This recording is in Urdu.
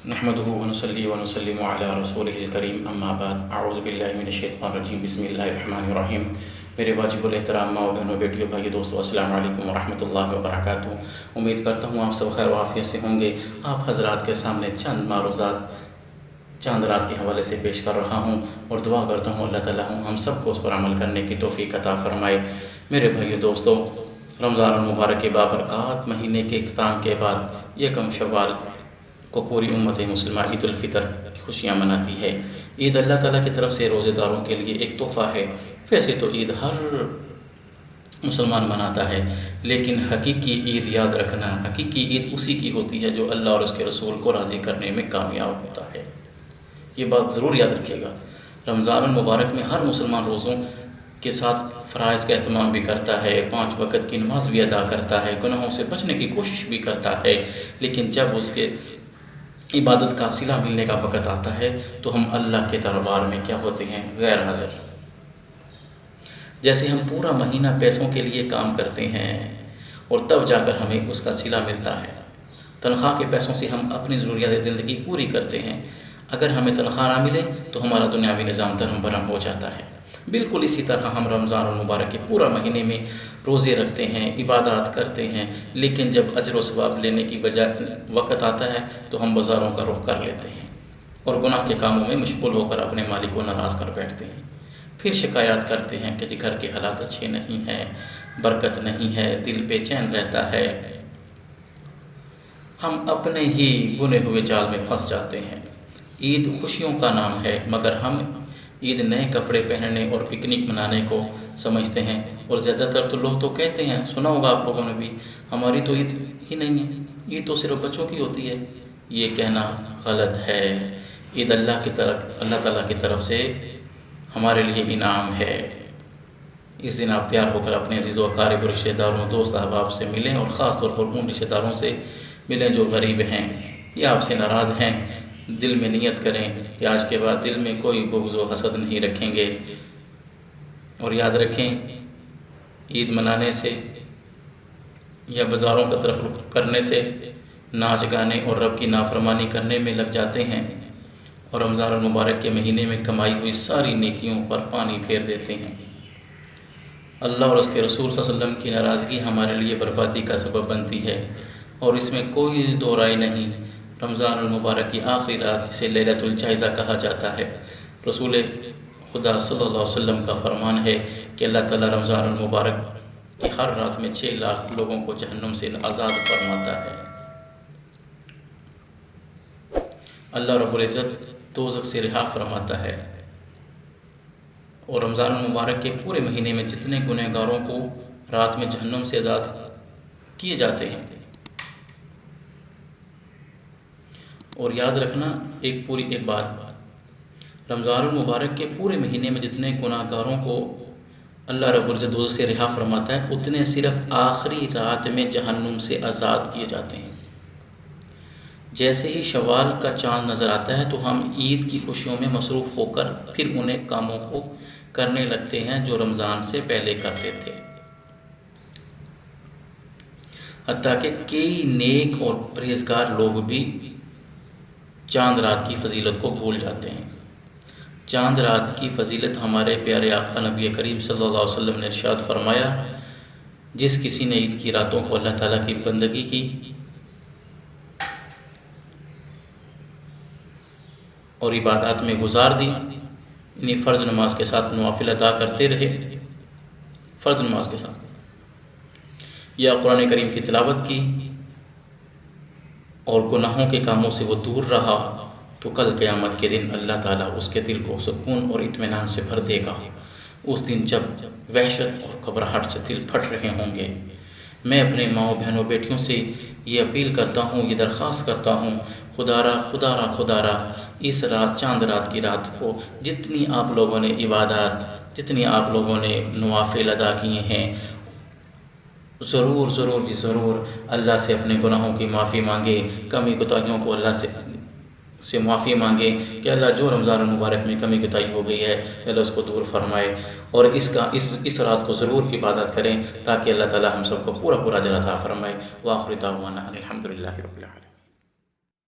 نحمده ونصلي ونسلم على رسوله الکریم اما بعد اعوذ باللہ من الشیطان الرجیم بسم اللہ الرحمن الرحیم۔ میرے واجب الاحترام ماں بہنوں بیٹیوں بھائی دوستوں السلام علیکم ورحمۃ اللہ وبرکاتہ۔ امید کرتا ہوں آپ سب خیر و عافیت سے ہوں گے۔ آپ حضرات کے سامنے چند معروضات چاند رات کے حوالے سے پیش کر رہا ہوں اور دعا کرتا ہوں اللہ تعالیٰ ہم سب کو اس پر عمل کرنے کی توفیق عطا فرمائے۔ میرے بھائیو دوستو، رمضان المبارک کے بابرکات مہینے کے اختتام کے بعد یکم شوال کو پوری امت مسلمہ عید الفطر کی خوشیاں مناتی ہے۔ عید اللہ تعالیٰ کی طرف سے روزے داروں کے لیے ایک تحفہ ہے۔ ویسے تو عید ہر مسلمان مناتا ہے، لیکن حقیقی عید یاد رکھنا، حقیقی عید اسی کی ہوتی ہے جو اللہ اور اس کے رسول کو راضی کرنے میں کامیاب ہوتا ہے۔ یہ بات ضرور یاد رکھیے گا۔ رمضان المبارک میں ہر مسلمان روزوں کے ساتھ فرائض کا اہتمام بھی کرتا ہے، 5 وقت کی نماز بھی ادا کرتا ہے، گناہوں سے بچنے کی کوشش بھی کرتا ہے، لیکن جب اس کے عبادت کا صلہ ملنے کا وقت آتا ہے تو ہم اللہ کے دربار میں کیا ہوتے ہیں؟ غیر حاضر۔ جیسے ہم پورا مہینہ پیسوں کے لیے کام کرتے ہیں اور تب جا کر ہمیں اس کا صلہ ملتا ہے۔ تنخواہ کے پیسوں سے ہم اپنی ضروریات زندگی پوری کرتے ہیں، اگر ہمیں تنخواہ نہ ملے تو ہمارا دنیاوی نظام درہم برہم ہو جاتا ہے۔ بالکل اسی طرح ہم رمضان المبارک کے پورا مہینے میں روزے رکھتے ہیں، عبادات کرتے ہیں، لیکن جب اجر و ثواب لینے کی وقت آتا ہے تو ہم بازاروں کا رخ کر لیتے ہیں اور گناہ کے کاموں میں مشغول ہو کر اپنے مالک کو ناراض کر بیٹھتے ہیں۔ پھر شکایات کرتے ہیں کہ گھر کے حالات اچھے نہیں ہیں، برکت نہیں ہے، دل بے چین رہتا ہے۔ ہم اپنے ہی بنے ہوئے جال میں پھنس جاتے ہیں۔ عید خوشیوں کا نام ہے، مگر ہم عید نئے کپڑے پہننے اور پکنک منانے کو سمجھتے ہیں، اور زیادہ تر تو لوگ تو کہتے ہیں، سنا ہوگا آپ لوگوں نے بھی، ہماری تو عید ہی نہیں ہے، عید تو صرف بچوں کی ہوتی ہے۔ یہ کہنا غلط ہے۔ عید اللہ تعالیٰ کی طرف سے ہمارے لیے انعام ہے۔ اس دن آپ تیار ہو کر اپنے عزیز و اقارب رشتہ داروں، دوست احباب سے ملیں، اور خاص طور پر ان رشتہ داروں سے ملیں جو غریب ہیں یا آپ سے ناراض ہیں۔ دل میں نیت کریں کہ آج کے بعد دل میں کوئی بغض و حسد نہیں رکھیں گے، اور یاد رکھیں عید منانے سے یا بازاروں کی طرف کرنے سے ناچ گانے اور رب کی نافرمانی کرنے میں لگ جاتے ہیں، اور رمضان المبارک کے مہینے میں کمائی ہوئی ساری نیکیوں پر پانی پھیر دیتے ہیں۔ اللہ اور اس کے رسول صلی اللہ علیہ وسلم کی ناراضگی ہمارے لیے بربادی کا سبب بنتی ہے، اور اس میں کوئی دو رائے نہیں۔ رمضان المبارک کی آخری رات جسے لیلۃ الجائزہ کہا جاتا ہے، رسول خدا صلی اللہ علیہ وسلم کا فرمان ہے کہ اللہ تعالیٰ رمضان المبارک کی ہر رات میں 6 لاکھ لوگوں کو جہنم سے آزاد فرماتا ہے۔ اللہ رب العزت دوزخ سے رہا فرماتا ہے، اور رمضان المبارک کے پورے مہینے میں جتنے گنہگاروں کو رات میں جہنم سے آزاد کیے جاتے ہیں۔ اور یاد رکھنا ایک بات، رمضان المبارک کے پورے مہینے میں جتنے گناہ گاروں کو اللہ رب العزت دوزخ سے رہا فرماتا ہے، اتنے صرف آخری رات میں جہنم سے آزاد کیے جاتے ہیں۔ جیسے ہی شوال کا چاند نظر آتا ہے تو ہم عید کی خوشیوں میں مصروف ہو کر پھر انہیں کاموں کو کرنے لگتے ہیں جو رمضان سے پہلے کرتے تھے، حتیٰ کہ کئی نیک اور پرہیزگار لوگ بھی چاند رات کی فضیلت کو بھول جاتے ہیں۔ چاند رات کی فضیلت ہمارے پیارے آقا نبی کریم صلی اللہ علیہ وسلم نے ارشاد فرمایا، جس کسی نے عید کی راتوں کو اللہ تعالیٰ کی بندگی کی اور عبادات میں گزار دی، یعنی فرض نماز کے ساتھ نوافل ادا کرتے رہے، فرض نماز کے ساتھ، یا قرآن کریم کی تلاوت کی اور گناہوں کے کاموں سے وہ دور رہا، تو کل قیامت کے دن اللہ تعالیٰ اس کے دل کو سکون اور اطمینان سے بھر دے گا۔ اس دن جب وحشت اور گھبراہٹ سے دل پھٹ رہے ہوں گے، میں اپنے ماؤں بہنوں بیٹیوں سے یہ اپیل کرتا ہوں، یہ درخواست کرتا ہوں، خدا را اس رات چاند رات کی رات کو جتنی آپ لوگوں نے عبادات، جتنی آپ لوگوں نے نوافل ادا کیے ہیں، ضرور اللہ سے اپنے گناہوں کی معافی مانگے، کمی کوتاہیوں کو اللہ سے معافی مانگے کہ اللہ جو رمضان المبارک میں کمی کوتاہی ہو گئی ہے اللہ اس کو دور فرمائے، اور اس رات کو ضرور عبادت کریں تاکہ اللہ تعالی ہم سب کو پورا اجر عطا فرمائے۔ وآخر دعوانا الحمدللہ رب العالمین۔